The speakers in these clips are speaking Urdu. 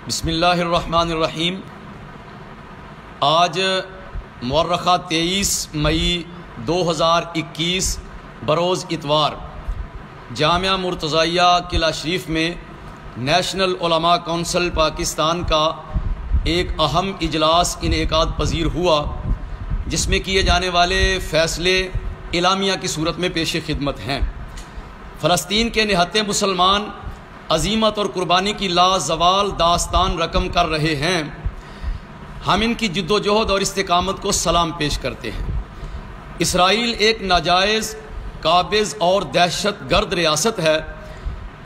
بسم اللہ الرحمن الرحیم۔ آج مورخہ 23 مئی 2021 بروز اتوار جامعہ مرتضیہ قلعہ شریف میں نیشنل علماء کونسل پاکستان کا ایک اہم اجلاس انعقاد پذیر ہوا، جس میں کیے جانے والے فیصلے اعلامیہ کی صورت میں پیش خدمت ہیں۔ فلسطین کے نہتے مسلمان عظیمت اور قربانی کی لازوال داستان رقم کر رہے ہیں۔ ہم ان کی جد و جہد اور استقامت کو سلام پیش کرتے ہیں۔ اسرائیل ایک ناجائز، قابض اور دہشت گرد ریاست ہے۔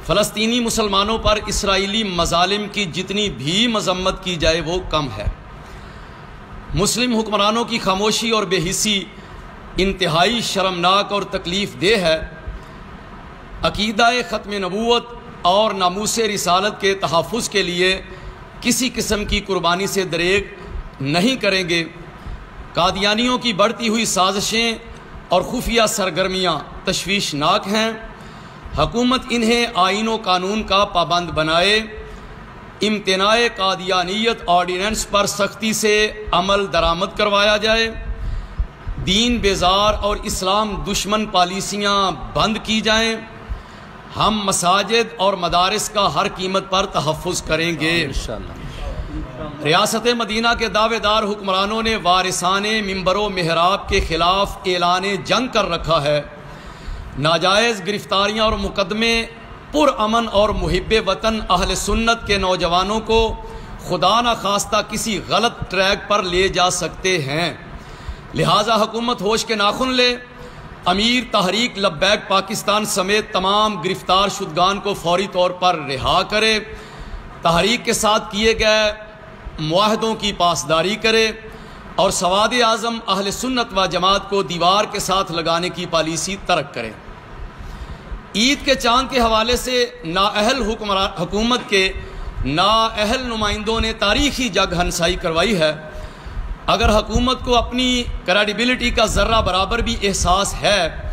فلسطینی مسلمانوں پر اسرائیلی مظالم کی جتنی بھی مذمت کی جائے وہ کم ہے۔ مسلم حکمرانوں کی خاموشی اور بے حسی انتہائی شرمناک اور تکلیف دہ ہے۔ عقیدہ ختم نبوت اور ناموس رسالت کے تحفظ کے لیے کسی قسم کی قربانی سے دریغ نہیں کریں گے۔ قادیانیوں کی بڑھتی ہوئی سازشیں اور خفیہ سرگرمیاں تشویشناک ہیں۔ حکومت انہیں آئین و قانون کا پابند بنائے۔ امتناع قادیانیت آرڈیننس پر سختی سے عمل درآمد کروایا جائے۔ دین بیزار اور اسلام دشمن پالیسیاں بند کی جائیں۔ ہم مساجد اور مدارس کا ہر قیمت پر تحفظ کریں گے۔ ریاست مدینہ کے دعوے دار حکمرانوں نے وارثان منبر و محراب کے خلاف اعلان جنگ کر رکھا ہے۔ ناجائز گرفتاریاں اور مقدمے پرامن اور محب وطن اہل سنت کے نوجوانوں کو خدا نخواستہ کسی غلط ٹریک پر لے جا سکتے ہیں، لہٰذا حکومت ہوش کے ناخن لے۔ امیر تحریک لبیک پاکستان سمیت تمام گرفتار شدگان کو فوری طور پر رہا کرے۔ تحریک کے ساتھ کیے گئے معاہدوں کی پاسداری کرے اور سواد اعظم اہل سنت و جماعت کو دیوار کے ساتھ لگانے کی پالیسی ترک کرے۔ عید کے چاند کے حوالے سے نااہل حکومت کے نااہل نمائندوں نے تاریخی جگ ہنسائی کروائی ہے۔ اگر حکومت کو اپنی کریڈیبلٹی کا ذرہ برابر بھی احساس ہے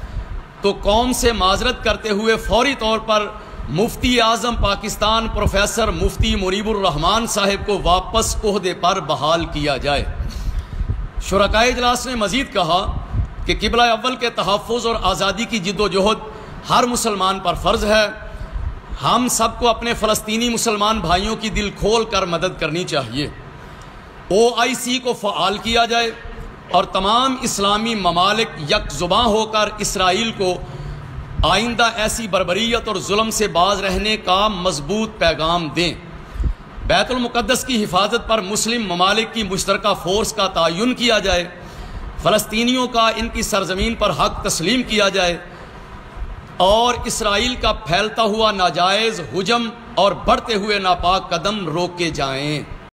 تو قوم سے معذرت کرتے ہوئے فوری طور پر مفتی اعظم پاکستان پروفیسر مفتی منیب الرحمان صاحب کو واپس عہدے پر بحال کیا جائے۔ شرکائے اجلاس نے مزید کہا کہ قبلہ اول کے تحفظ اور آزادی کی جد و جہد ہر مسلمان پر فرض ہے۔ ہم سب کو اپنے فلسطینی مسلمان بھائیوں کی دل کھول کر مدد کرنی چاہیے۔ OIC کو فعال کیا جائے اور تمام اسلامی ممالک یک زباں ہو کر اسرائیل کو آئندہ ایسی بربریت اور ظلم سے باز رہنے کا مضبوط پیغام دیں۔ بیت المقدس کی حفاظت پر مسلم ممالک کی مشترکہ فورس کا تعین کیا جائے۔ فلسطینیوں کا ان کی سرزمین پر حق تسلیم کیا جائے اور اسرائیل کا پھیلتا ہوا ناجائز ہجوم اور بڑھتے ہوئے ناپاک قدم روکے جائیں۔